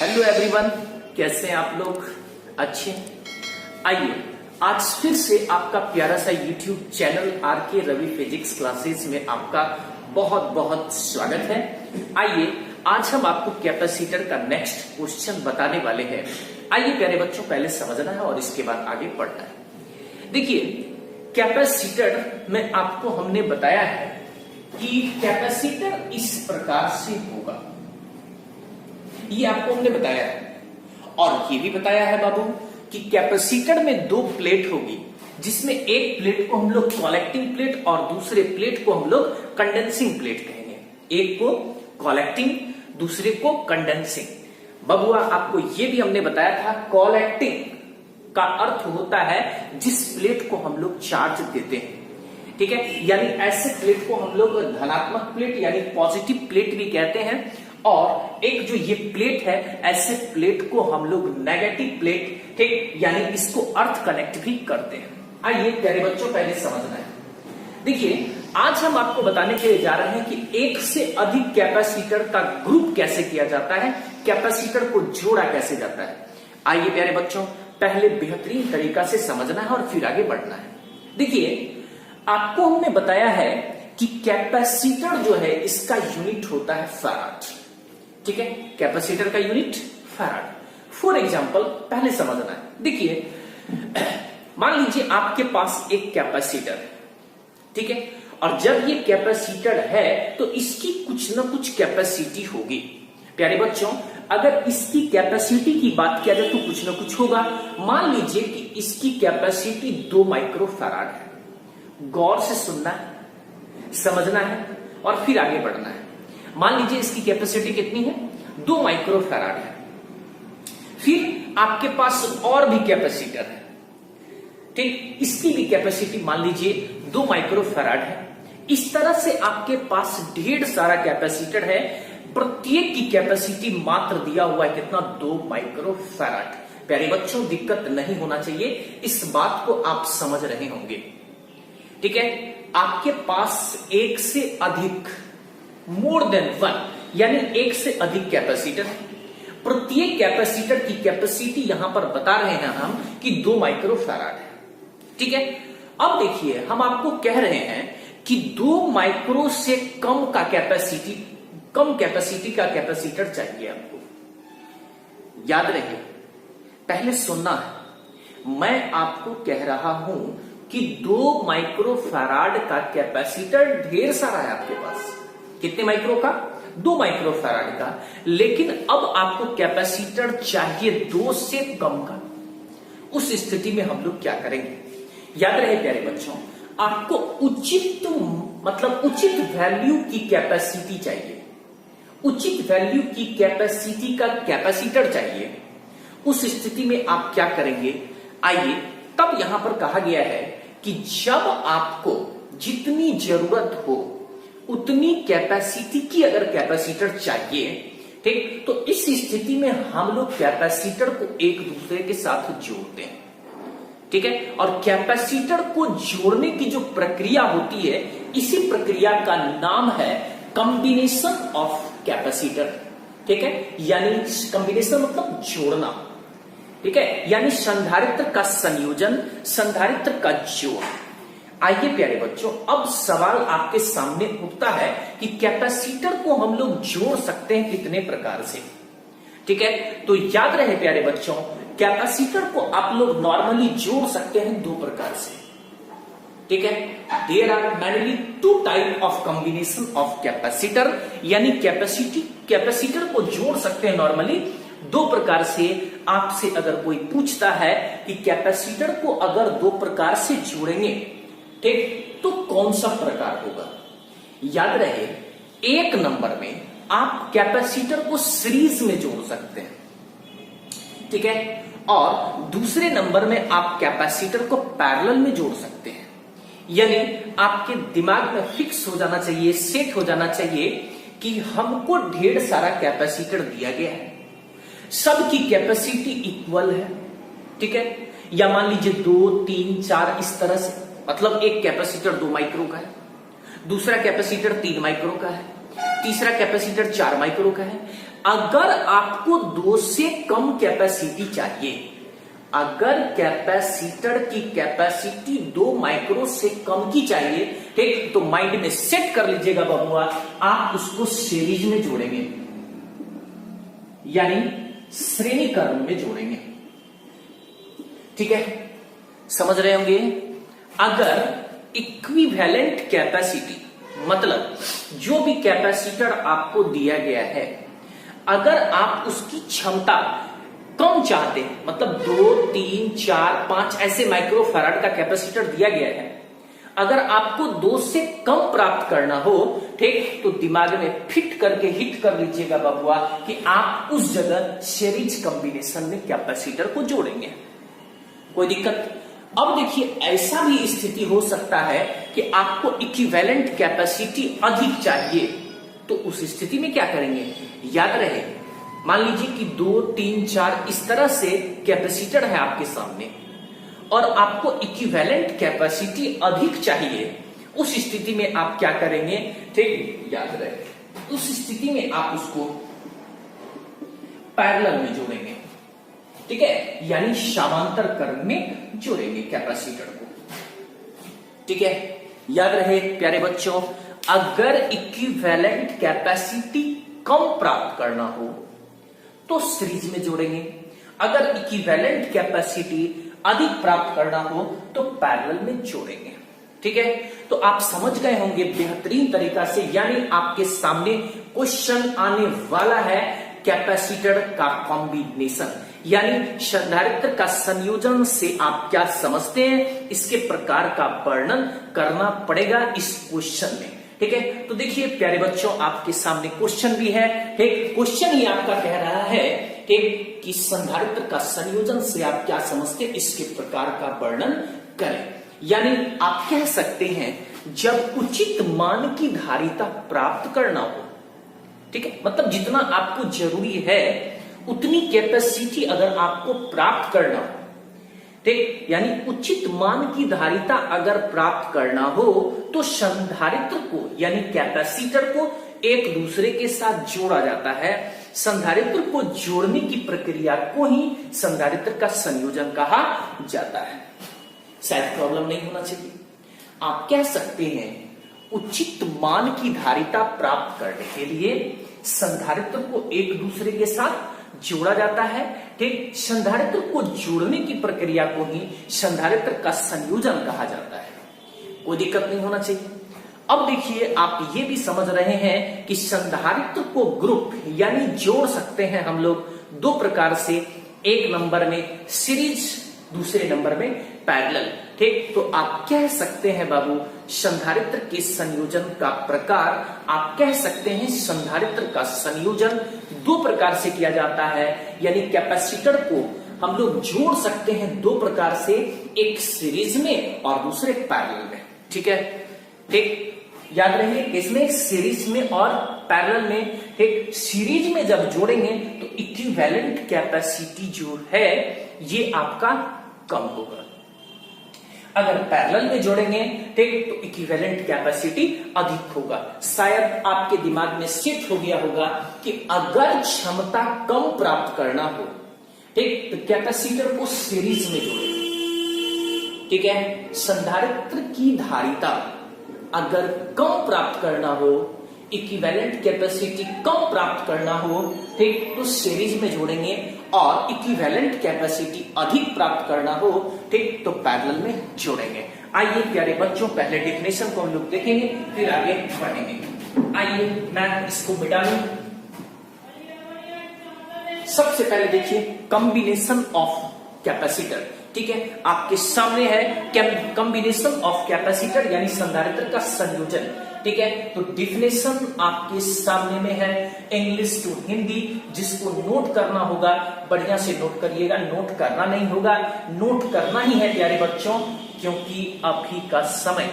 Hello everyone, कैसे हैं आप लोग? अच्छे? आइए आज फिर से आपका प्यारा सा YouTube channel R K Ravi physics classes में आपका बहुत बहुत स्वागत है। आइए आज हम आपको कैपेसिटर का नेक्स्ट क्वेश्चन बताने वाले हैं। आइए प्यारे बच्चों, पहले समझना है और इसके बाद आगे पढ़ना है। देखिए, कैपेसिटर में आपको हमने बताया है कि कैपेसिटर इस प्रकार से होगा, ये आपको हमने बताया है। और ये भी बताया है बाबू कि कैपेसिटर में दो प्लेट होगी, जिसमें एक प्लेट को हम लोग कलेक्टिंग प्लेट और दूसरे प्लेट को हम लोग कंडेंसिंग प्लेट कहेंगे। एक को कलेक्टिंग, दूसरे को कंडेंसिंग। बबुआ आपको ये भी हमने बताया था, कलेक्टिंग का अर्थ होता है जिस प्लेट को हम लोग चार्ज देते हैं, ठीक है। यानी ऐसे प्लेट को हम लोग धनात्मक प्लेट यानी पॉजिटिव प्लेट भी कहते हैं, और एक जो ये प्लेट है, ऐसे प्लेट को हम लोग नेगेटिव प्लेट, ठीक, यानी इसको अर्थ कनेक्ट भी करते हैं। आइए प्यारे बच्चों, पहले समझना है। देखिए, आज हम आपको बताने के लिए जा रहे हैं कि एक से अधिक कैपेसिटर का ग्रुप कैसे किया जाता है, कैपेसिटर को जोड़ा कैसे जाता है। आइए प्यारे बच्चों, पहले बेहतरीन तरीका से समझना है और फिर आगे बढ़ना है। देखिए, आपको हमने बताया है कि कैपेसिटर जो है इसका यूनिट होता है फैराड, ठीक है। कैपेसिटर का यूनिट फैराड। फॉर एग्जाम्पल पहले समझना है। देखिए, मान लीजिए आपके पास एक कैपेसिटर है, ठीक है, और जब ये कैपेसिटर है तो इसकी कुछ ना कुछ कैपेसिटी होगी। प्यारे बच्चों, अगर इसकी कैपेसिटी की बात किया जाए तो कुछ ना कुछ होगा। मान लीजिए कि इसकी कैपेसिटी 2 माइक्रोफैराड है। गौर से सुनना है, समझना है और फिर आगे बढ़ना है। मान लीजिए इसकी कैपेसिटी कितनी है? 2 माइक्रोफैराड है। फिर आपके पास और भी कैपेसिटर है, ठीक, इसकी भी कैपेसिटी मान लीजिए 2 माइक्रोफैराड है। इस तरह से आपके पास ढेर सारा कैपेसिटर है, प्रत्येक की कैपेसिटी मात्र दिया हुआ है कितना? 2 माइक्रोफैराड। प्यारे बच्चों, दिक्कत नहीं होना चाहिए, इस बात को आप समझ रहे होंगे, ठीक है। आपके पास एक से अधिक, मोर देन वन, यानी एक से अधिक कैपेसिटर है। प्रत्येक कैपेसिटर की कैपेसिटी यहां पर बता रहे हैं हम कि 2 माइक्रोफैराड है, ठीक है। अब देखिए, हम आपको कह रहे हैं कि 2 माइक्रो से कम का कैपेसिटी, कम कैपेसिटी का कैपेसिटर चाहिए आपको। याद रहे, पहले सुनना है। मैं आपको कह रहा हूं कि 2 माइक्रोफैराड का कैपेसिटर ढेर सारा है आपके पास। कितने माइक्रो का? 2 माइक्रोफैराड का। लेकिन अब आपको कैपेसिटर चाहिए 2 से कम का। उस स्थिति में हम लोग क्या करेंगे? याद रहे प्यारे बच्चों, आपको उचित, मतलब उचित वैल्यू की कैपेसिटी चाहिए, उचित वैल्यू की कैपेसिटी का कैपेसिटर चाहिए। उस स्थिति में आप क्या करेंगे? आइए, तब यहां पर कहा गया है कि जब आपको जितनी जरूरत हो उतनी कैपेसिटी की अगर कैपेसिटर चाहिए, ठीक, तो इस स्थिति में हम लोग कैपेसिटर को एक दूसरे के साथ जोड़ते हैं, ठीक है। और कैपेसिटर को जोड़ने की जो प्रक्रिया होती है, इसी प्रक्रिया का नाम है कॉम्बिनेशन ऑफ कैपेसिटर, ठीक है। यानी कॉम्बिनेशन मतलब जोड़ना, ठीक है, यानी संधारित्र का संयोजन, संधारित्र का जोड़। आइए प्यारे बच्चों, अब सवाल आपके सामने उठता है कि कैपेसिटर को हम लोग जोड़ सकते हैं कितने प्रकार से, ठीक है। तो याद रहे प्यारे बच्चों, कैपेसिटर को आप लोग नॉर्मली जोड़ सकते हैं 2 प्रकार से, ठीक है। There are mainly 2 type of combination of capacitor, यानी कैपेसिटर को जोड़ सकते हैं नॉर्मली 2 प्रकार से। आपसे अगर कोई पूछता है कि कैपेसिटर को अगर 2 प्रकार से जोड़ेंगे, ठीक, तो कौन सा प्रकार होगा? याद रहे, 1 नंबर में आप कैपेसिटर को सीरीज में जोड़ सकते हैं, ठीक है, और दूसरे नंबर में आप कैपेसिटर को पैरेलल में जोड़ सकते हैं। यानी आपके दिमाग में फिक्स हो जाना चाहिए, सेट हो जाना चाहिए कि हमको ढेर सारा कैपेसिटर दिया गया है, सबकी कैपेसिटी इक्वल है, ठीक है। या मान लीजिए 2, 3, 4 इस तरह से, मतलब एक कैपेसिटर 2 माइक्रो का है, दूसरा कैपेसिटर 3 माइक्रो का है, तीसरा कैपेसिटर 4 माइक्रो का है। अगर आपको 2 से कम कैपेसिटी चाहिए, अगर कैपेसिटर की कैपेसिटी 2 माइक्रो से कम की चाहिए, ठीक, तो माइंड में सेट कर लीजिएगा बबुआ, आप उसको सीरीज में जोड़ेंगे, यानी श्रेणी क्रम में जोड़ेंगे। ठीक है, समझ रहे होंगे। अगर इक्विवेलेंट कैपेसिटी, मतलब जो भी कैपेसिटर आपको दिया गया है, अगर आप उसकी क्षमता कम चाहते हैं, मतलब 2, 3, 4, 5 ऐसे माइक्रोफैराड का कैपेसिटर दिया गया है, अगर आपको 2 से कम प्राप्त करना हो, ठीक, तो दिमाग में फिट करके हिट कर लीजिएगा बबुआ कि आप उस जगह सीरीज कॉम्बिनेशन में कैपेसिटर को जोड़ेंगे। कोई दिक्कत? अब देखिए, ऐसा भी स्थिति हो सकता है कि आपको इक्विवेलेंट कैपेसिटी अधिक चाहिए, तो उस स्थिति में क्या करेंगे? याद रहे, मान लीजिए कि 2, 3, 4 इस तरह से कैपेसिटर है आपके सामने और आपको इक्विवेलेंट कैपेसिटी अधिक चाहिए, उस स्थिति में आप क्या करेंगे? ठीक, याद रहे, उस स्थिति में आप उसको पैरेलल में जोड़ेंगे। ठीक है, यानी समांतर क्रम में जोड़ेंगे कैपेसिटर को। ठीक है, याद रहे प्यारे बच्चों, अगर इक्विवेलेंट कैपेसिटी कम प्राप्त करना हो तो सीरीज में जोड़ेंगे, अगर इक्विवेलेंट कैपेसिटी अधिक प्राप्त करना हो तो पैरेलल में जोड़ेंगे। ठीक है, तो आप समझ गए होंगे बेहतरीन तरीका से, यानी आपके सामने क्वेश्चन आने वाला है कैपेसिटर का कॉम्बिनेशन, यानी संधारित्र का संयोजन से आप क्या समझते हैं, इसके प्रकार का वर्णन करना पड़ेगा इस क्वेश्चन में। ठीक है, तो देखिए प्यारे बच्चों, आपके सामने क्वेश्चन भी है। ठीक, क्वेश्चन ही आपका कह रहा है कि संधारित्र का संयोजन से आप क्या समझते हैं, इसके प्रकार का वर्णन करें। यानी आप कह सकते हैं जब उचित मान की धारिता प्राप्त करना हो, ठीक है, मतलब जितना आपको जरूरी है उतनी कैपेसिटी अगर आपको प्राप्त करना हो, ठीक, यानी उचित मान की धारिता अगर प्राप्त करना हो तो संधारित्र को यानी कैपेसिटर को एक दूसरे के साथ जोड़ा जाता है। संधारित्र को जोड़ने की प्रक्रिया को ही संधारित्र का संयोजन कहा जाता है। शायद प्रॉब्लम नहीं होना चाहिए। आप कह सकते हैं उचित मान की धारिता प्राप्त करने के लिए संधारित्र को एक दूसरे के साथ जोड़ा जाता है। ठीक, संधारित्र को जोड़ने की प्रक्रिया को ही संधारित्र का संयोजन कहा जाता है। कोई दिक्कत नहीं होना चाहिए। अब देखिए, आप ये भी समझ रहे हैं कि संधारित्र को ग्रुप यानी जोड़ सकते हैं हम लोग 2 प्रकार से, एक नंबर में सीरीज, दूसरे नंबर में पैरेलल। ठीक, तो आप कह सकते हैं बाबू संधारित्र के संयोजन का प्रकार, आप कह सकते हैं संधारित्र का संयोजन 2 प्रकार से किया जाता है, यानी कैपेसिटर को हम लोग जोड़ सकते हैं 2 प्रकार से, एक सीरीज में और दूसरे पैरेलल में। ठीक है, ठीक, याद रहिए इसमें सीरीज में और पैरेलल में। ठीक, सीरीज में जब जोड़ेंगे तो इक्विवेलेंट कैपेसिटी जो है ये आपका कम होगा, अगर पैरेलल में जोड़ेंगे ठीक तो इक्विवेलेंट कैपेसिटी अधिक होगा। शायद आपके दिमाग में सेट हो गया होगा कि अगर क्षमता कम प्राप्त करना हो, ठीक, तो कैपेसिटर को सीरीज में जोड़ेंगे। ठीक है, संधारित्र की धारिता अगर कम प्राप्त करना हो, इक्विवेलेंट कैपेसिटी कम प्राप्त करना हो, ठीक, तो सीरीज में जोड़ेंगे, और इक्विवेलेंट कैपेसिटी अधिक प्राप्त करना हो, ठीक, तो पैरेलल में जोड़ेंगे। आइए प्यारे बच्चों, पहले डेफिनेशन को हम लोग देखेंगे, फिर आगे बढ़ेंगे। आइए मैं इसको मिटा लूं। सबसे पहले देखिए कॉम्बिनेशन ऑफ कैपेसिटर। ठीक है, आपके सामने है कॉम्बिनेशन ऑफ कैपेसिटर यानी संधारित्र का संयोजन। ठीक है, तो डिफिनेशन आपके सामने में है, इंग्लिश टू हिंदी, जिसको नोट करना होगा बढ़िया से नोट करिएगा, नोट करना नहीं होगा, नोट करना ही है प्यारे बच्चों, क्योंकि अभी का समय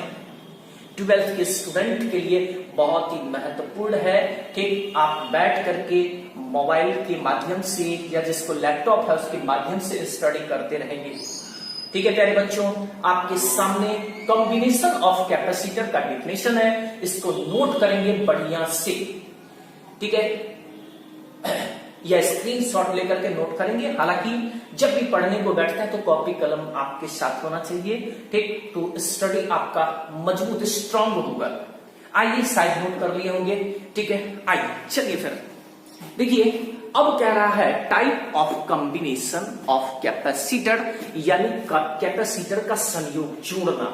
12th के स्टूडेंट के लिए बहुत ही महत्वपूर्ण है। ठीक, आप बैठ करके मोबाइल के माध्यम से या जिसको लैपटॉप है उसके माध्यम से स्टडी करते रहेंगे। ठीक है प्यारे बच्चों, आपके सामने कॉम्बिनेशन ऑफ कैपेसिटर का डेफिनेशन है, इसको नोट करेंगे बढ़िया से। ठीक है, या स्क्रीनशॉट लेकर के नोट करेंगे। हालांकि जब भी पढ़ने को बैठते हैं तो कॉपी कलम आपके साथ होना चाहिए, ठीक, तो स्टडी आपका मजबूत स्ट्रांग होगा। आइए साइड नोट कर लिए होंगे, ठीक है। आइए चलिए फिर देखिए, अब कह रहा है type of combination of capacitor, यानी कैपेसिटर का संयोग जोड़ना,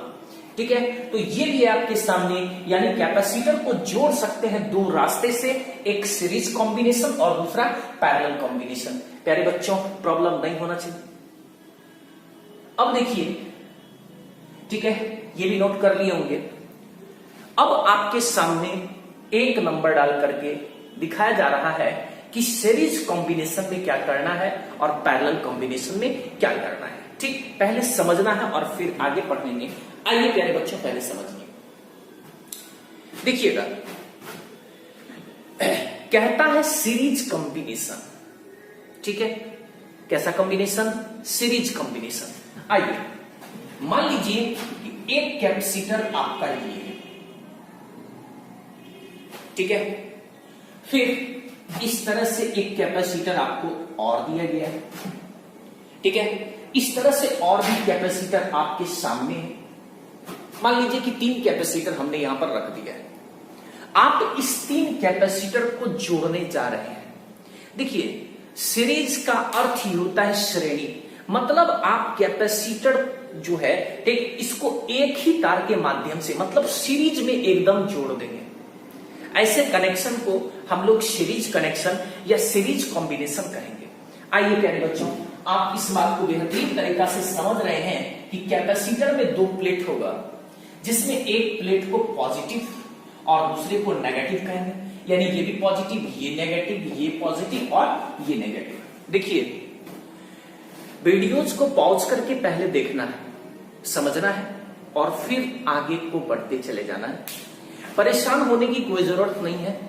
ठीक है। तो ये भी है आपके सामने, यानी कैपेसिटर को जोड़ सकते हैं दो रास्ते से, एक सीरीज कॉम्बिनेशन और दूसरा पैरेलल कॉम्बिनेशन। प्यारे बच्चों, प्रॉब्लम नहीं होना चाहिए। अब देखिए, ठीक है, ये भी नोट कर लिए होंगे। अब आपके सामने एक नंबर डाल करके दिखाया जा रहा है कि सीरीज कॉम्बिनेशन में क्या करना है और पैरेलल कॉम्बिनेशन में क्या करना है, ठीक। पहले समझना है और फिर आगे पढ़ेंगे। आइए प्यारे बच्चों, पहले समझिए। देखिएगा, कहता है सीरीज कॉम्बिनेशन, ठीक है। कैसा कॉम्बिनेशन? Series combination. आइए मान लीजिए कि एक कैपेसिटर आपका ये है, ठीक है। फिर इस तरह से एक कैपेसिटर आपको और दिया गया है, ठीक है। इस तरह से और भी कैपेसिटर आपके सामने है। मान लीजिए कि 3 कैपेसिटर हमने यहां पर रख दिया है। आप इस 3 कैपेसिटर को जोड़ने जा रहे हैं। देखिए, सीरीज का अर्थ ही होता है श्रेणी, मतलब आप कैपेसिटर जो है, ठीक, इसको एक ही तार के माध्यम से, मतलब सीरीज में एकदम जोड़ देंगे। ऐसे कनेक्शन को हम लोग सीरीज कनेक्शन या सीरीज कॉम्बिनेशन कहेंगे। आइए प्यारे बच्चों, आप इस बात को बेहतरीन तरीका से समझ रहे हैं कि कैपेसिटर में 2 प्लेट होगा, जिसमें एक प्लेट को पॉजिटिव और दूसरे को नेगेटिव कहेंगे, यानी ये भी पॉजिटिव, ये नेगेटिव, ये पॉजिटिव और ये नेगेटिव। देखिए, वीडियोज को पॉज करके पहले देखना है, समझना है और फिर आगे को बढ़ते चले जाना है। परेशान होने की कोई जरूरत नहीं है।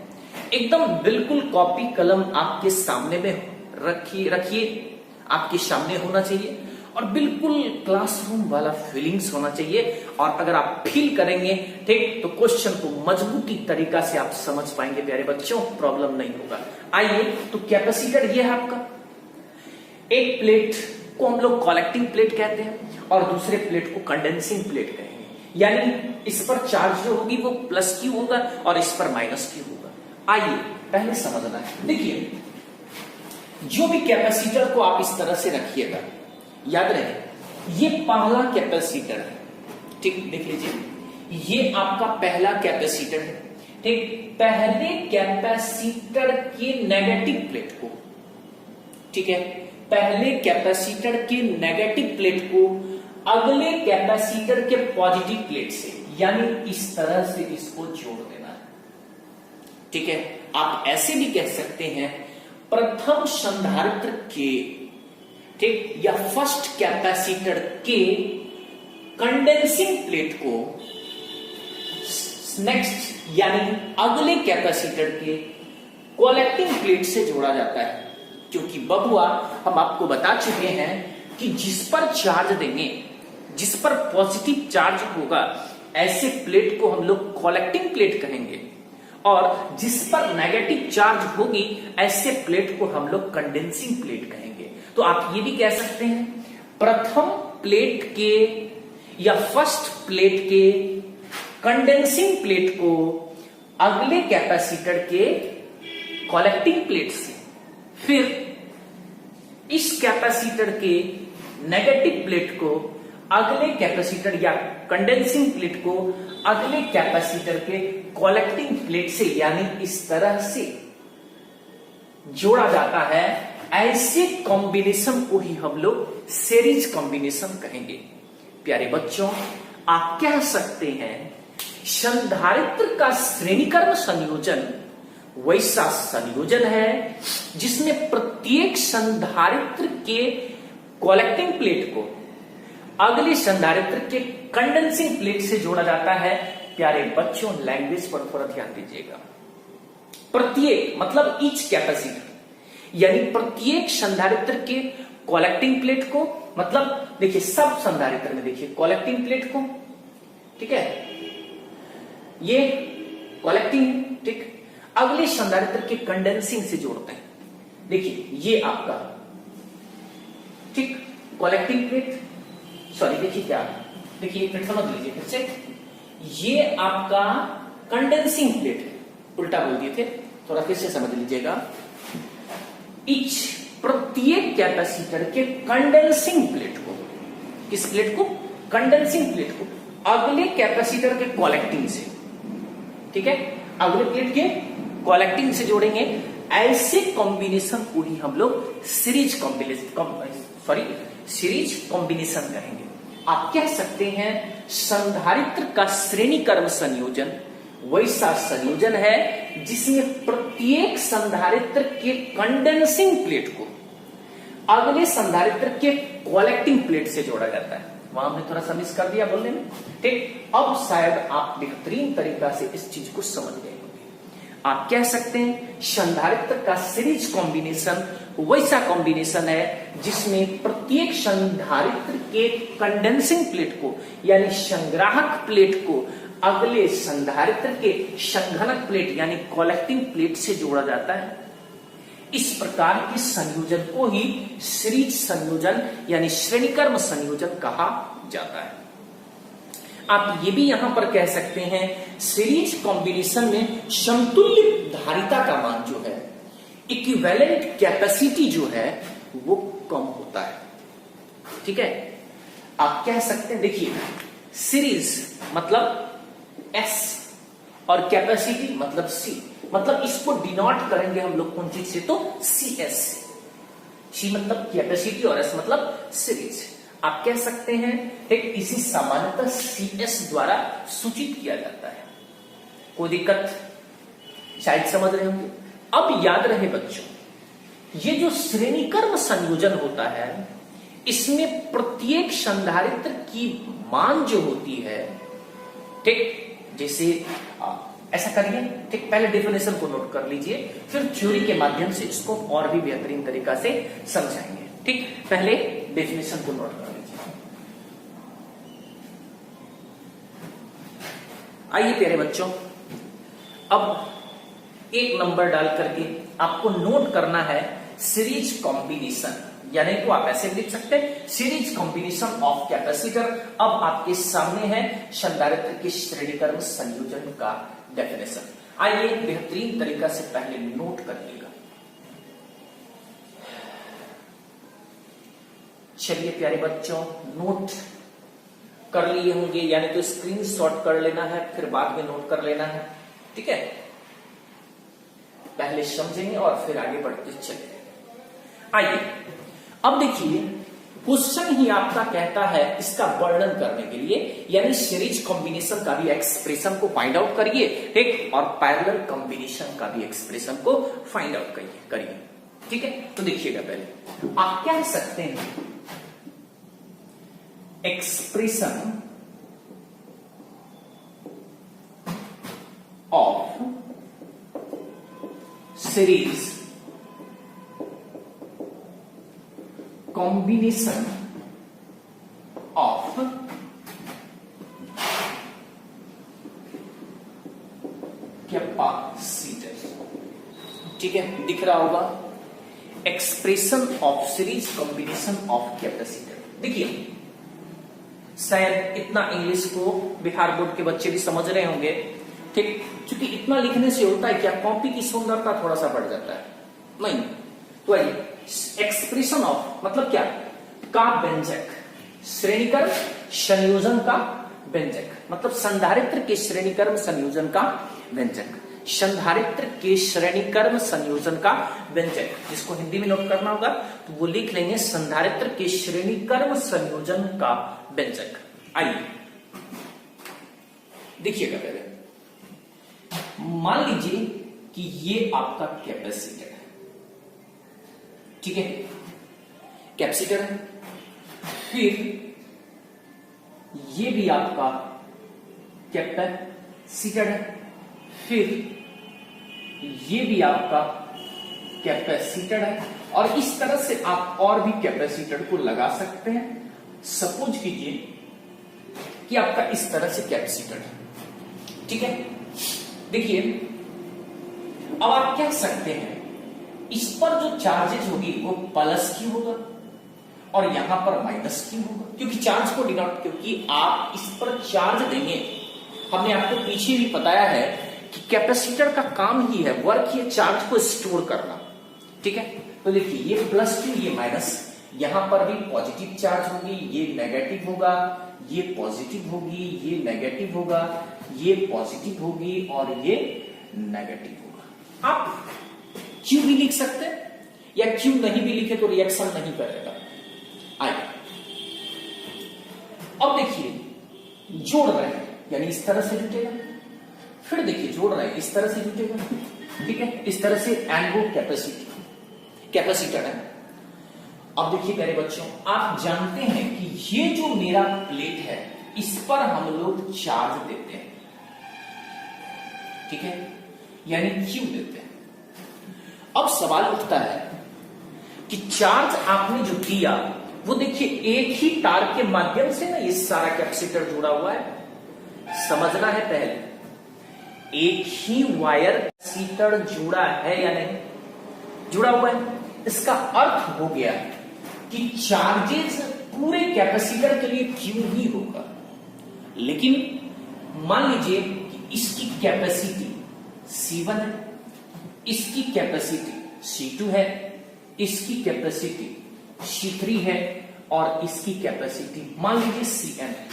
एकदम बिल्कुल कॉपी कलम आपके सामने में रखिए, आपके सामने होना चाहिए और बिल्कुल क्लासरूम वाला फीलिंग्स होना चाहिए। और अगर आप फील करेंगे, ठीक, तो क्वेश्चन को मजबूती तरीका से आप समझ पाएंगे प्यारे बच्चों, प्रॉब्लम नहीं होगा। आइए, तो कैपेसिटर ये है आपका। एक प्लेट को हम लोग कलेक्टिंग प्लेट कहते हैं और दूसरे प्लेट को कंडेंसिंग प्लेट कहेंगे, यानी इस पर चार्ज जो होगी वो प्लस क्यू होगा और इस पर माइनस क्यू होगा। आइए पहले समझना है। देखिए, जो भी कैपेसिटर को आप इस तरह से रखिएगा, याद रहे ये पहला कैपेसिटर है, ठीक, देख लीजिए ये आपका पहला कैपेसिटर है, ठीक। पहले कैपेसिटर के नेगेटिव प्लेट को, ठीक है, पहले कैपेसिटर के नेगेटिव प्लेट को अगले कैपेसिटर के पॉजिटिव प्लेट से, यानी इस तरह से इसको जोड़ देना है, ठीक है। आप ऐसे भी कह सकते हैं प्रथम संधारित्र के, ठीक, या फर्स्ट कैपेसिटर के कंडेंसिंग प्लेट को नेक्स्ट, यानी अगले कैपेसिटर के कलेक्टिंग प्लेट से जोड़ा जाता है। क्योंकि बबुआ हम आपको बता चुके हैं कि जिस पर चार्ज देंगे, जिस पर पॉजिटिव चार्ज होगा, ऐसे प्लेट को हम लोग कलेक्टिंग प्लेट कहेंगे और जिस पर नेगेटिव चार्ज होगी, ऐसे प्लेट को हम लोग कंडेंसिंग प्लेट कहेंगे। तो आप ये भी कह सकते हैं प्रथम प्लेट के या फर्स्ट प्लेट के कंडेंसिंग प्लेट को अगले कैपेसिटर के कलेक्टिंग प्लेट से, फिर इस कैपेसिटर के नेगेटिव प्लेट को अगले कैपेसिटर या कंडेंसिंग प्लेट को अगले कैपेसिटर के कलेक्टिंग प्लेट से, यानी इस तरह से जोड़ा जाता है। ऐसे कॉम्बिनेशन को ही हम लोग सीरीज कॉम्बिनेशन कहेंगे। प्यारे बच्चों, आप कह सकते हैं संधारित्र का श्रेणीक्रम संयोजन वैसा संयोजन है जिसमें प्रत्येक संधारित्र के कलेक्टिंग प्लेट को अगले संधारित्र के कंडेंसिंग प्लेट से जोड़ा जाता है। प्यारे बच्चों, लैंग्वेज पर थोड़ा ध्यान दीजिएगा। प्रत्येक मतलब ईच कैपेसिटर, यानी प्रत्येक संधारित्र के कलेक्टिंग प्लेट को, मतलब देखिए सब संधारित्र में देखिए कलेक्टिंग प्लेट को, ठीक है, ये कलेक्टिंग, ठीक, अगले संधारित्र के कंडेंसिंग से जोड़ते हैं। देखिए ये आपका ठीक कलेक्टिंग प्लेट, सॉरी देखिए क्या, देखिए फिर समझ लीजिए फिर से, ये आपका कंडेंसिंग प्लेट है, उल्टा बोल दिए थे, थोड़ा फिर से समझ लीजिएगा। इच प्रत्येक कैपेसिटर के कंडेंसिंग प्लेट को, किस प्लेट को? कंडेंसिंग प्लेट को अगले कैपेसिटर के कलेक्टिंग से, ठीक है, अगले प्लेट के कलेक्टिंग से जोड़ेंगे। ऐसे कॉम्बिनेशन को ही हम लोग सीरीज कॉम्बिनेशन कहेंगे। आप कह सकते हैं संधारित्र का श्रेणी क्रम संयोजन वैसा संयोजन है जिसमें प्रत्येक संधारित्र के कंडेंसिंग प्लेट को अगले संधारित्र के कलेक्टिंग प्लेट से जोड़ा जाता है। वहां हमने थोड़ा सा मिस कर दिया बोलने में, ठीक। अब शायद आप बेहतरीन तरीका से इस चीज को समझ गए होंगे। आप कह सकते हैं संधारित्र का सीरीज कॉम्बिनेशन वैसा कॉम्बिनेशन है जिसमें प्रत्येक संधारित्र के कंडेंसिंग प्लेट को यानी संग्राहक प्लेट को अगले संधारित्र के संघनक प्लेट यानी कलेक्टिंग प्लेट से जोड़ा जाता है। इस प्रकार के संयोजन को ही सीरीज संयोजन यानी श्रेणीक्रम संयोजन कहा जाता है। आप ये भी यहां पर कह सकते हैं सीरीज कॉम्बिनेशन में समतुल्य धारिता का मान जो है, इक्विवेलेंट कैपेसिटी जो है वो कम होता है, ठीक है। आप कह सकते हैं, देखिए सीरीज मतलब S और कैपेसिटी मतलब C, मतलब इसको डिनोट करेंगे हम लोग कौन चीज से? तो CS। C मतलब कैपेसिटी और S मतलब सीरीज। आप कह सकते हैं एक इसी सामान्यतः CS द्वारा सूचित किया जाता है। कोई दिक्कत? शायद समझ रहे होंगे। अब याद रहे बच्चों, ये जो श्रेणीक्रम संयोजन होता है इसमें प्रत्येक संधारित्र की मान जो होती है, ठीक, जैसे ऐसा करिए, ठीक, पहले डेफिनेशन को नोट कर लीजिए, फिर थ्योरी के माध्यम से इसको और भी बेहतरीन तरीका से समझाएंगे, ठीक। पहले डेफिनेशन को नोट कर लीजिए। आइए प्यारे बच्चों, अब एक नंबर डाल करके आपको नोट करना है सीरीज कॉम्बिनेशन, यानी तो आप ऐसे लिख सकते हैं सीरीज कॉम्बिनेशन ऑफ कैपेसिटर। अब आपके सामने है संधारित्र के श्रेणीक्रम संयोजन का डेफिनेशन। आइए बेहतरीन तरीका से पहले नोट करिएगा। चलिए प्यारे बच्चों, नोट कर लिए होंगे, यानी तो स्क्रीनशॉट कर लेना है फिर बाद में नोट कर लेना है, ठीक है। पहले समझेंगे और फिर आगे बढ़ते चलेंगे। आइए अब देखिए, क्वेश्चन ही आपका कहता है इसका वर्णन करने के लिए, यानी सीरीज कॉम्बिनेशन का भी एक्सप्रेशन को फाइंड आउट करिए, ठीक, और पैरेलल कॉम्बिनेशन का भी एक्सप्रेशन को फाइंड आउट करिए, ठीक है। तो देखिएगा, पहले आप कह सकते हैं expression of series combination of capacitor, ठीक है, दिख रहा होगा expression of series combination of capacitor. देखिए शायद इतना इंग्लिश को बिहार बोर्ड के बच्चे भी समझ रहे होंगे, ठीक, क्योंकि इतना लिखने से होता है क्या, कॉपी की सुंदरता थोड़ा सा बढ़ जाता है, नहीं तो आइए एक्सप्रेशन ऑफ मतलब क्या, का व्यंजक, श्रेणीक्रम संयोजन का व्यंजक, मतलब संधारित्र के श्रेणीक्रम संयोजन का व्यंजक, संधारित्र के श्रेणीक्रम संयोजन का व्यंजक, जिसको हिंदी में नोट करना होगा तो वो लिख लेंगे संधारित्र के श्रेणीक्रम संयोजन का व्यंजक। आइए देखिएगा, पहले मान लीजिए कि ये आपका कैपेसिटर है, ठीक है, कैपेसिटर है, फिर ये भी आपका कैपेसिटर है, फिर ये भी आपका कैपेसिटर है, और इस तरह से आप और भी कैपेसिटर को लगा सकते हैं। सपोज कीजिए कि आपका इस तरह से कैपेसिटर है, ठीक है। देखिए अब आप कह सकते हैं इस पर जो चार्जेज होगी वो प्लस क्यू होगा और यहां पर माइनस क्यू होगा, क्योंकि चार्ज को डिनोट, क्योंकि आप इस पर चार्ज देंगे। हमने आपको पीछे भी बताया है कि कैपेसिटर का काम ही है, वर्क ही है चार्ज को स्टोर करना। ठीक है, तो देखिए ये प्लस क्यू, ये माइनस, यहां पर भी पॉजिटिव चार्ज होगी, ये नेगेटिव होगा, ये पॉजिटिव होगी, ये नेगेटिव होगा, ये पॉजिटिव होगी और ये नेगेटिव होगा। आप क्यू भी लिख सकते हैं या क्यू नहीं भी लिखे तो रिएक्शन नहीं करेगा। आइए अब देखिए जोड़ रहे हैं, यानी इस तरह से जुटेगा, फिर देखिए जोड़ रहे हैं इस तरह से जुटेगा। ठीक है, इस तरह से एंड वो कैपेसिटर है। अब देखिए प्यारे बच्चों, आप जानते हैं कि ये जो मेरा प्लेट है इस पर हम लोग चार्ज देते हैं। ठीक है, यानी क्यू देते हैं। अब सवाल उठता है कि चार्ज आपने जो किया वो देखिए एक ही तार के माध्यम से ना ये सारा कैपेसिटर जुड़ा हुआ है, समझना है पहले। एक ही वायर कैपेसिटर जुड़ा है या नहीं, जुड़ा हुआ है, इसका अर्थ हो गया कि चार्जेस पूरे कैपेसिटर के लिए क्यू ही होगा। लेकिन मान लीजिए कि इसकी कैपेसिटी C1 है, इसकी कैपेसिटी C2 है, इसकी कैपेसिटी C3 है और इसकी कैपेसिटी मान लीजिए Cn है।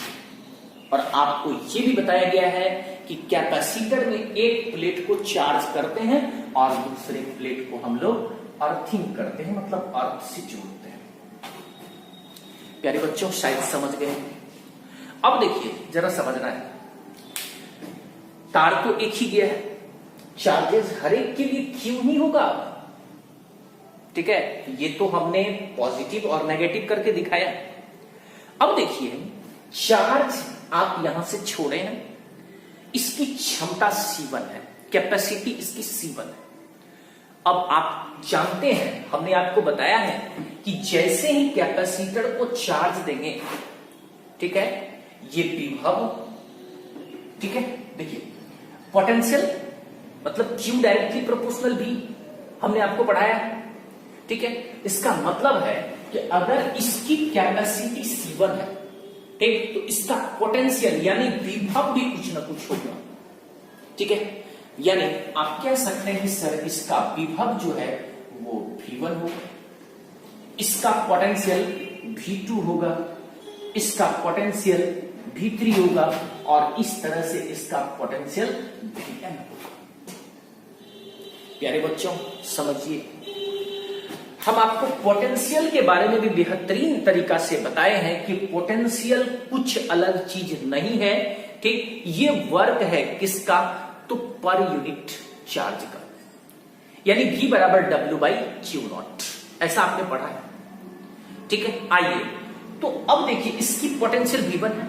और आपको यह भी बताया गया है कि कैपेसिटर में एक प्लेट को चार्ज करते हैं और दूसरे प्लेट को हम लोग अर्थिंग करते हैं, मतलब अर्थ से जोड़ते हैं। प्यारे बच्चों शायद समझ गए। अब देखिए जरा समझना है, तार तो एक ही गया है, चार्जेस हर एक के लिए क्यू ही होगा। ठीक है, ये तो हमने पॉजिटिव और नेगेटिव करके दिखाया। अब देखिए चार्ज आप यहां से छोड़े हैं, इसकी क्षमता C1 है, कैपेसिटी इसकी C1 है। अब आप जानते हैं, हमने आपको बताया है कि जैसे ही कैपेसिटर को चार्ज देंगे, ठीक है, ये विभव, ठीक है, देखिए पोटेंशियल मतलब Q डायरेक्टली प्रोपोर्शनल भी हमने आपको पढ़ाया है। ठीक है, इसका मतलब है कि अगर इसकी कैपेसिटी C1 है, ठीक, तो इसका पोटेंशियल यानी विभव भी कुछ ना कुछ होगा। ठीक है, यानी आप कह सकते हैं कि सर इसका विभव जो है वो V1 होगा, इसका पोटेंशियल V2 होगा, इसका पोटेंशियल V3 होगा और इस तरह से इसका पोटेंशियल Vn होगा। प्यारे बच्चों समझिए, हम आपको पोटेंशियल के बारे में भी बेहतरीन तरीका से बताए हैं कि पोटेंशियल कुछ अलग चीज नहीं है। ठीक, ये वर्क है किसका, तो पर यूनिट चार्ज का, यानी V बराबर W/Q0, ऐसा आपने पढ़ा है। ठीक है, आइए तो अब देखिए इसकी पोटेंशियल V1 है,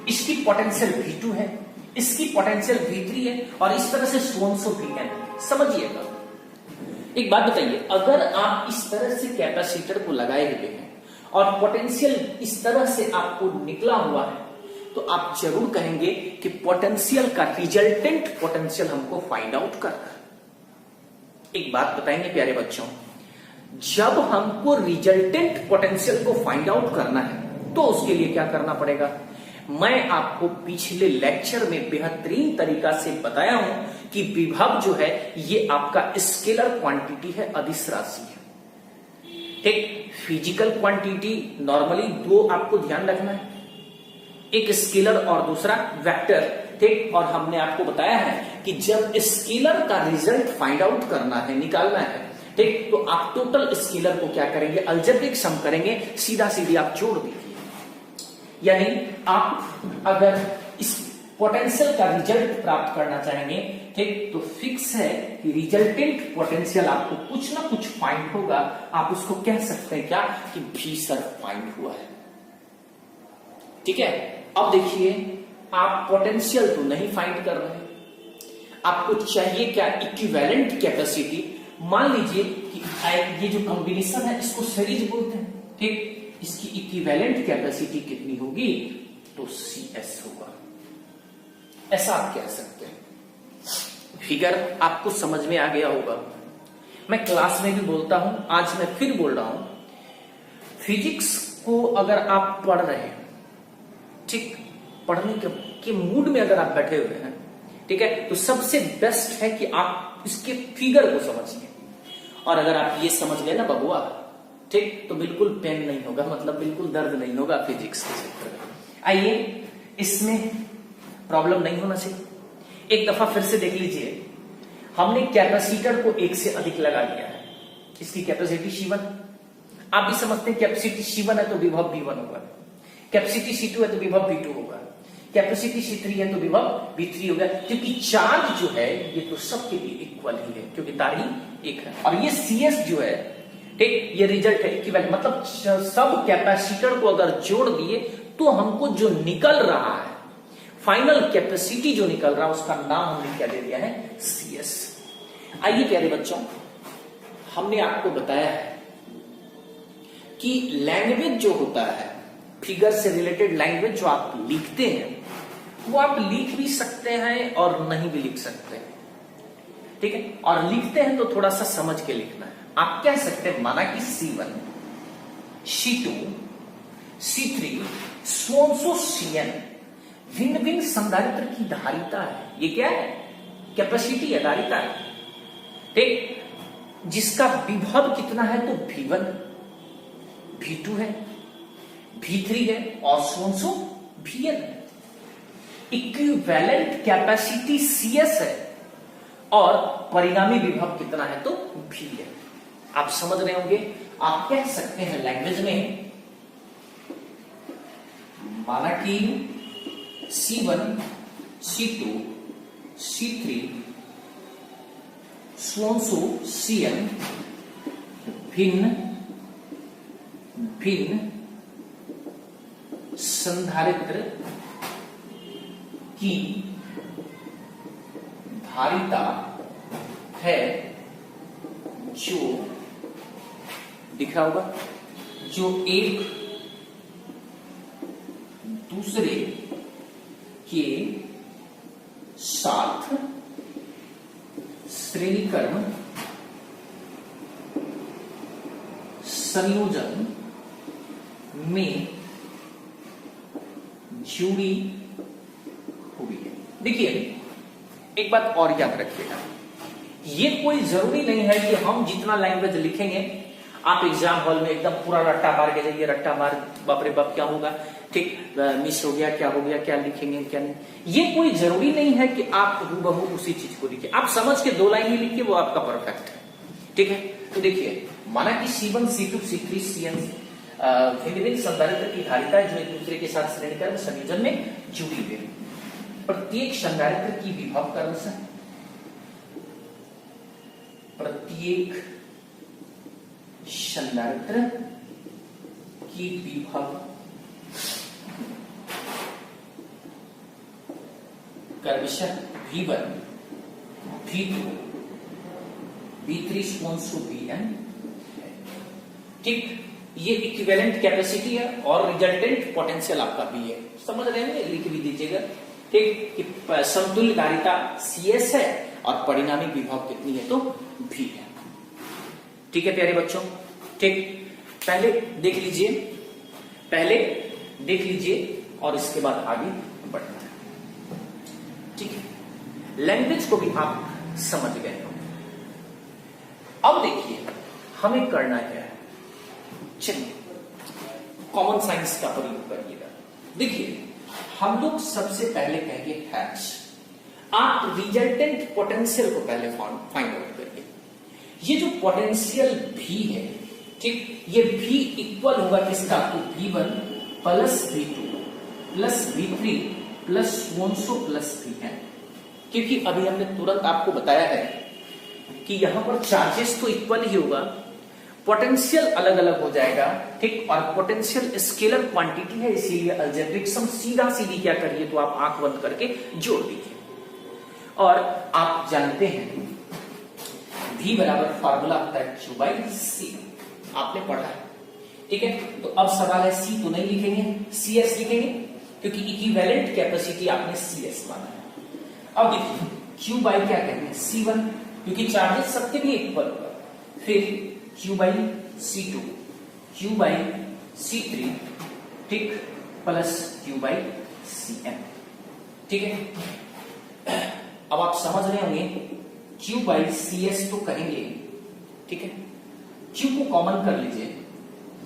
इसकी पोटेंशियल V2 है, इसकी पोटेंशियल V3 है और इस तरह से सोन सो Vn। समझिएगा, एक बात बताइए, अगर आप इस तरह से कैपेसिटर को लगाए हुए हैं और पोटेंशियल इस तरह से आपको निकला हुआ है, तो आप जरूर कहेंगे कि पोटेंशियल का रिजल्टेंट पोटेंशियल हमको फाइंड आउट करना है। एक बात बताएंगे प्यारे बच्चों, जब हमको रिजल्टेंट पोटेंशियल को फाइंड आउट करना है तो उसके लिए क्या करना पड़ेगा, मैं आपको पिछले लेक्चर में बेहतरीन तरीका से बताया हूं कि विभव जो है ये आपका स्केलर क्वांटिटी है, अदिश राशि है। ठीक, फिजिकल क्वांटिटी नॉर्मली दो आपको ध्यान रखना है, एक स्केलर और दूसरा वेक्टर। ठीक, और हमने आपको बताया है कि जब स्केलर का रिजल्ट फाइंड आउट करना है, निकालना है, ठीक, तो आप टोटल स्केलर को क्या करेंगे, अलजेब्रिक सम करेंगे, सीधा सीधी आप जोड़ दीजिए। यानी आप अगर इस पोटेंशियल का रिजल्ट प्राप्त करना चाहेंगे, ठीक, तो फिक्स है कि रिजल्टेंट पोटेंशियल आपको कुछ ना कुछ फाइंड होगा। आप उसको कह सकते हैं क्या कि V सर फाइंड हुआ है। ठीक है, अब देखिए आप पोटेंशियल तो नहीं फाइंड कर रहे, आपको चाहिए क्या, इक्विवेलेंट कैपेसिटी। मान लीजिए कि ये जो कॉम्बिनेशन है इसको सीरीज बोलते हैं। ठीक, इसकी इक्विवेलेंट कैपेसिटी कितनी होगी, तो CS होगा, ऐसा आप कह सकते हैं। फिगर आपको समझ में आ गया होगा। मैं क्लास में भी बोलता हूं, आज मैं फिर बोल रहा हूं, फिजिक्स को अगर आप पढ़ रहे हैं, ठीक, पढ़ने के मूड में अगर आप बैठे हुए हैं, ठीक है, तो सबसे बेस्ट है कि आप इसके फिगर को समझिए। और अगर आप ये समझ गए ना बबुआ, ठीक, तो बिल्कुल पेन नहीं होगा, मतलब बिल्कुल दर्द नहीं होगा फिजिक्स के क्षेत्र में। आइए, इसमें प्रॉब्लम नहीं होना चाहिए। एक दफा फिर से देख लीजिए, हमने कैपेसिटर को 1 से अधिक लगा दिया है, इसकी कैपेसिटी C1, आप भी समझते हैं कैपेसिटी C1 है तो विभव V1 होगा, कैपेसिटी C2 है तो विभव V2 होगा, कैपेसिटी C3 है तो विभव V3 होगा, क्योंकि चार्ज जो है ये तो सबके लिए इक्वल ही है, क्योंकि तार ही एक है। और ये CS जो है, ठीक, ये रिजल्ट है इक्विवेलेंट, मतलब सब कैपेसिटर को अगर जोड़ दिए तो हमको जो निकल रहा है, फाइनल कैपेसिटी जो निकल रहा है, उसका नाम हमने क्या दे दिया है, CS। आइए प्यारे बच्चों, हमने आपको बताया है कि लैंग्वेज जो होता है, फिगर से रिलेटेड लैंग्वेज जो आप लिखते हैं, वो आप लिख भी सकते हैं और नहीं भी लिख सकते हैं, ठीक है। और लिखते हैं तो थोड़ा सा समझ के लिखना है। आप कह सकते हैं, माना कि C1, C2, C3, so Cn भिन्न भिन्न संधारित्र की धारिता है। ये क्या है, कैपेसिटी है, धारिता है, ठीक, जिसका विभव कितना है तो V1, V2 है, V3 है और so Vn है। इक्विवेलेंट कैपेसिटी CS है और परिणामी विभव कितना है तो V है। आप समझ रहे होंगे। आप कह सकते हैं लैंग्वेज में, माना कि C1, C2, C3, so Cn भिन्न भिन्न संधारित्र की धारिता है, जो दिख रहा होगा, जो एक दूसरे के साथ श्रेणीक्रम संयोजन में जुड़ी हुई है। देखिए, एक बात और याद रखिएगा, ये कोई जरूरी नहीं है कि हम जितना लैंग्वेज लिखेंगे आप एग्जाम हॉल में एकदम पूरा रट्टा मार के जाइए, रट्टा मार, बाप रे बाप क्या होगा, ठीक, मिस हो गया, क्या हो गया, क्या लिखेंगे क्या नहीं। ये कोई जरूरी नहीं है कि आप हूबहू उसी चीज को लिखिए। आप समझ के 2 लाइन ही लिखिए, वो आपका परफेक्ट है, ठीक है। तो देखिए, माना कि C1, C2, C3, Cn भिन्न संधारित्र की धारिता जो एक दूसरे के साथ श्रेणीक्रम संयोजन में जुड़ी हुई है। प्रत्येक संधारित्र की विभव क्रमशः, प्रत्येक संधारित्र की विभव क्रमशः V1, V2, V3 so Vn, ठीक। ये इक्विवेलेंट कैपेसिटी है और रिजल्टेंट पोटेंशियल आपका भी है, समझ रहे हैं, लिख भी दीजिएगा, ठीक, कि समतुल्य धारिता CS है और परिणामी विभव कितनी है तो V है, ठीक है प्यारे बच्चों, ठीक। पहले देख लीजिए और इसके बाद आगे बढ़ना है, ठीक है। लैंग्वेज को भी आप समझ गए हो। अब देखिए हमें करना क्या है, चलिए कॉमन साइंस का प्रयोग करिएगा। देखिए, हम लोग सबसे पहले कहेंगे हैच। आप रिजल्टेंट पोटेंशियल को पहले फाइंड आउट करिए। ये जो पोटेंशियल V है, ठीक, ये V इक्वल होगा किसका, तो V1 plus V2 plus V3 plus so plus Vn, क्योंकि अभी हमने तुरंत आपको बताया है कि यहां पर चार्जेस तो इक्वल ही होगा, पोटेंशियल अलग अलग हो जाएगा, ठीक, और पोटेंशियल स्केलर क्वांटिटी है, इसीलिए अलजेब्रिक सम सीधा सीधी क्या करिए तो आप आंख बंद करके जोड़ दीजिए। और आप जानते हैं V बराबर फार्मूला होता है Q बाई C, आपने पढ़ा है, ठीक है। तो अब सवाल है C तो नहीं लिखेंगे, CS लिखेंगे, क्योंकि इक्विवेलेंट कैपेसिटी आपने CS माना है। अब देखिए Q बाई क्या कहेंगे C1, क्योंकि चार्जेस सबके लिए इक्वल होगा, फिर Q/C2, Q/C3, ठीक, प्लस Q/Cm, ठीक है। अब आप समझ रहे होंगे Q/Cs तो करेंगे, ठीक है। Q को कॉमन कर लीजिए,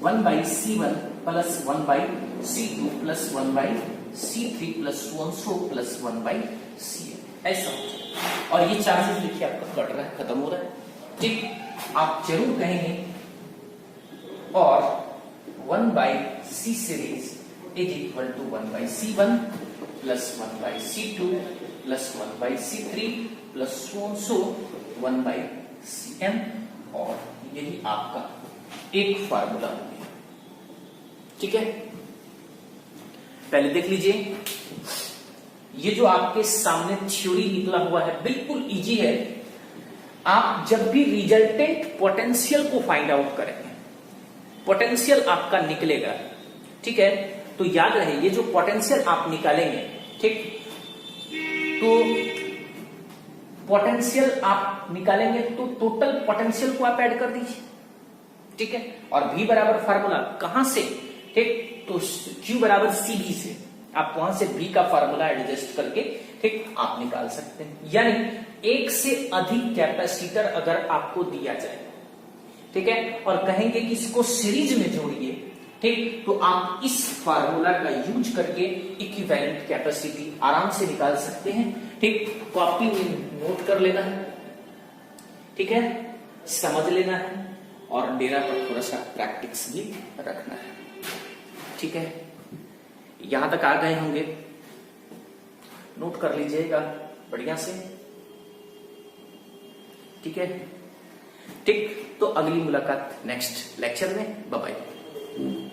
1/C1 plus 1/C2 plus 1/C3 plus so and so plus 1/Cm, ऐसा हो जाए। और ये चार्जेस देखिए आपका कट रहा है, खत्म हो रहा है, ठीक। आप जरूर कहेंगे और 1/C series is equal to 1/C1 plus 1/C2 plus 1/C3 plus so and so 1/Cm, और यही आपका एक फार्मूला हो गया, ठीक है। पहले देख लीजिए, ये जो आपके सामने थ्योरी निकला हुआ है बिल्कुल इजी है। आप जब भी रिजल्टेंट पोटेंशियल को फाइंड आउट करेंगे, पोटेंशियल आपका निकलेगा, ठीक है। तो याद रहे, ये जो पोटेंशियल आप निकालेंगे, ठीक, तो पोटेंशियल आप निकालेंगे तो टोटल पोटेंशियल को आप ऐड कर दीजिए, ठीक है। और V बराबर फार्मूला कहां से, ठीक, तो Q बराबर CB से आप वहां से V का फार्मूला एडजस्ट करके, ठीक, आप निकाल सकते हैं। यानी एक से अधिक कैपेसिटर अगर आपको दिया जाए, ठीक है, और कहेंगे कि इसको सीरीज में जोड़िए, ठीक, तो आप इस फार्मूला का यूज करके इक्विवेलेंट कैपेसिटी आराम से निकाल सकते हैं, ठीक। कॉपी में नोट कर लेना है, ठीक है, समझ लेना है, और डेरा पर थोड़ा सा प्रैक्टिस भी रखना है, ठीक है। यहां तक आ गए होंगे, नोट कर लीजिएगा बढ़िया से, ठीक है, ठीक। तो अगली मुलाकात नेक्स्ट लेक्चर में, बाय बाय।